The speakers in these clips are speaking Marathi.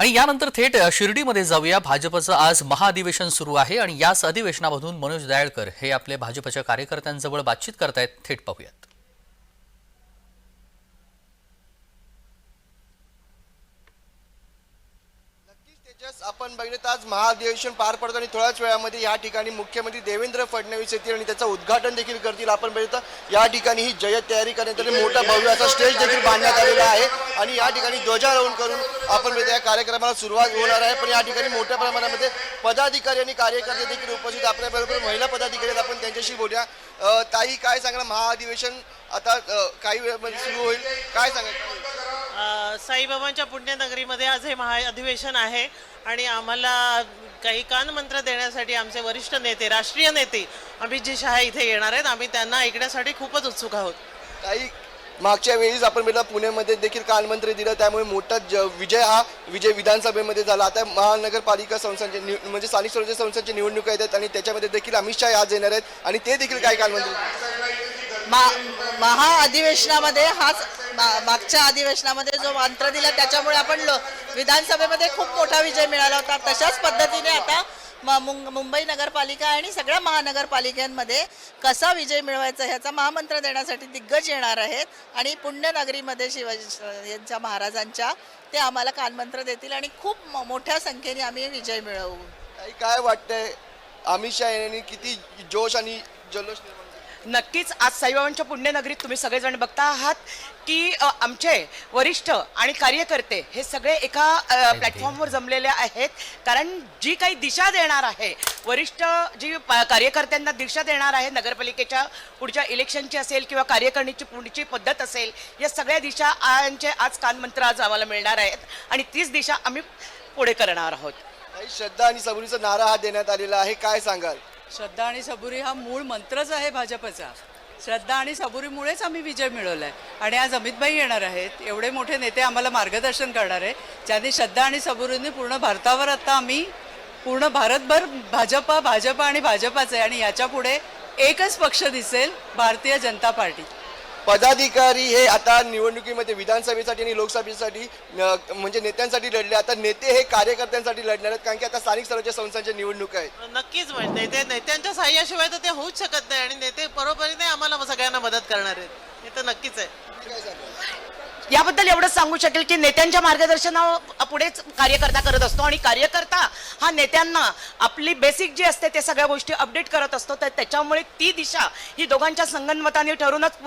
आणि यानंतर थेट शिर्डीमध्ये जाऊया। भाजपचं आज महाअधिवेशन सुरू आहे आणि याच अधिवेशनामधून मनोज दयाळकर हे आपले भाजपच्या कार्यकर्त्यांजवळ बातचीत करतायत। थेट पाहूयात। आपण बघितलं आज महाअधिवेशन पार पडतं आणि थोड्याच वेळामध्ये या ठिकाणी मुख्यमंत्री देवेंद्र फडणवीस येतील आणि त्याचं उद्घाटन देखील करतील। आपण बघितलं या ठिकाणी ही जय्यत तयारी करण्यात आली, मोठा भव्य असा स्टेज देखील बांधण्यात आलेला आहे आणि या ठिकाणी ध्वजारोहण करून आपण बघितलं या कार्यक्रमाला सुरुवात होणार आहे। पण या ठिकाणी मोठ्या प्रमाणामध्ये पदाधिकारी आणि कार्यकर्ते देखील उपस्थित आपल्याबरोबर महिला पदाधिकारी आहेत, आपण त्यांच्याशी बोलूया। ताई, काय सांगणार, महाअधिवेशन आता काही वेळामध्ये सुरू होईल, काय सांगाल? साईबाबांच्या पुण्यनगरीमध्ये आज हे महाअधिवेशन आहे आणि आम्हाला काही कानमंत्र देण्यासाठी आमचे वरिष्ठ नेते, राष्ट्रीय नेते अमितजी शहा इथे येणार आहेत। आम्ही त्यांना ऐकण्यासाठी खूपच उत्सुक आहोत। काही मागच्या वेळीच आपण बघितलं पुण्यामध्ये देखील कानमंत्र दिलं, त्यामुळे मोठा विजय विधानसभेमध्ये झाला। आता महानगरपालिका संस्थांचे म्हणजे स्थानिक स्वराज्य संस्थांची निवडणुका येतात आणि त्याच्यामध्ये देखील अमित शहा आज येणार आहेत आणि ते देखील काय कानमंत्र महाअधिवेशनामध्ये हाच मागच्या अधिवेशनामध्ये जो मंत्र दिला त्याच्यामुळे आपण विधानसभेमध्ये खूप मोठा विजय मिळाला होता। तशाच पद्धतीने आता मुंबई नगरपालिका आणि सगळ्या महानगरपालिकांमध्ये कसा विजय मिळवायचा ह्याचा महामंत्र देण्यासाठी दिग्गज येणार आहेत आणि पुण्यनगरीमध्ये शिवाजी यांच्या महाराजांच्या ते आम्हाला कानमंत्र देतील आणि खूप मोठ्या संख्येने आम्ही विजय मिळवू। काय वाटतंय, अमित शहा यांनी किती जोश आणि जल्लोष निर्माण? नक्कीच आज साईबाबांच्या पुण्यनगरीत तुम्ही सगळेजण बघता आहात की आमचे वरिष्ठ आणि कार्यकर्ते हे सगळे एका प्लॅटफॉर्मवर जमलेले आहेत। कारण जी काही दिशा देणार आहे, वरिष्ठ जी कार्यकर्त्यांना दिशा देणार आहे, नगरपालिकेच्या पुढच्या इलेक्शनची असेल किंवा कार्यकारिणीची पुढची पद्धत असेल, या सगळ्या दिशा आज कानमंत्र आज आम्हाला मिळणार आहेत आणि तीच दिशा आम्ही पुढे करणार आहोत। श्रद्धा आणि सबुरीचा नारा हा देण्यात आलेला आहे, काय सांगाल? श्रद्धा आणि सबुरी हा मूळ मंत्रच आहे भाजपचा। श्रद्धा आणि सबुरीमुळेच आम्ही विजय मिळवलाय आणि आज अमितभाई येणार आहेत, एवढे मोठे नेते आम्हाला मार्गदर्शन करणार आहे, ज्यांनी श्रद्धा आणि सबुरीने पूर्ण भारतावर आता आम्ही पूर्ण भारतभर भाजप आणि भाजपाच आहे आणि याच्या पुढे एकच पक्ष दिसेल, भारतीय जनता पार्टी। पदाधिकारी हे आता निवडणुकीमध्ये विधानसभेसाठी आणि लोकसभेसाठी म्हणजे नेत्यांसाठी लढले, आता नेते हे कार्यकर्त्यांसाठी लढणार आहेत, कारण की आता स्थानिक स्वराज्य संस्थांच्या निवडणुका आहेत। नक्कीच नेत्यांच्या साह्याशिवाय तर ते होऊच शकत नाही आणि नेते बरोबरीने आम्हाला सगळ्यांना मदत करणार आहेत, हे तर नक्कीच आहे। याबद्दल एवढंच सांगू शकेल की नेत्यांच्या मार्गदर्शनापुढेच कार्यकर्ता करत असतो आणि कार्यकर्ता हा नेत्यांना आपली बेसिक जी असते ते सगळ्या गोष्टी अपडेट करत असतो, तर त्याच्यामुळे ती दिशा ही दोघांच्या संगनमताने ठरूनच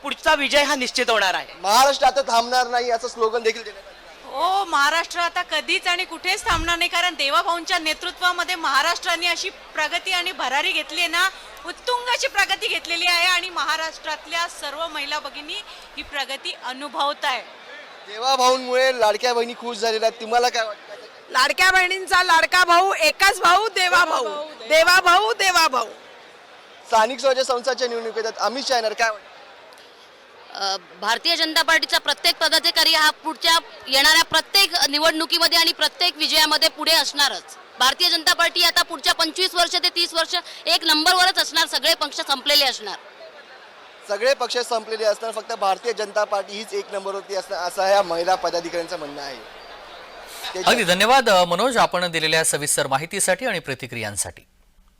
पुढचा विजय हा निश्चित होणार आहे। महाराष्ट्र आता थांबणार नाही असं स्लोगन देखील देण्यात आलं। हो, महाराष्ट्र आता कधीच आणि कुठेच थांबणार नाही, कारण देवाभाऊंच्या नेतृत्वामध्ये महाराष्ट्राने अशी प्रगती आणि भरारी घेतली आहे ना, उत्तुंगाची प्रगती घेतलेली आहे आणि महाराष्ट्रातल्या सर्व महिला भगिनी ही प्रगती अनुभवत आहे। देवाभाऊंमुळे लाडक्या बहिणी खुश झालेल्या आहेत, तुम्हाला काय वाटतं? लाडक्या बहिणींचा लाडका भाऊ एकच भाऊ, देवाभाऊ, देवाभाऊ, देवाभाऊ। स्थानिक स्वराज्य संस्थांच्या निवडणुका येतात, अमित शहा येणार, काय वाटतं? भारतीय जनता पार्टीचा प्रत्येक पदाधिकारी हा पुढच्या येणाऱ्या प्रत्येक निवडणुकीमध्ये आणि प्रत्येक विजयामध्ये पुढे असणारच। भारतीय जनता पार्टी आता पुढच्या 25 वर्ष ते 30 वर्ष एक नंबरवरच असणार, सगळे पक्ष संपलेले असणार। सगळे पक्ष संपलेले असणार, फक्त भारतीय जनता पार्टी हीच एक नंबरवरती असणार असं या महिला पदाधिकाऱ्यांचं म्हणणं आहे। अगदी धन्यवाद मनोज, आपण दिलेल्या सविस्तर माहितीसाठी आणि प्रतिक्रियांसाठी।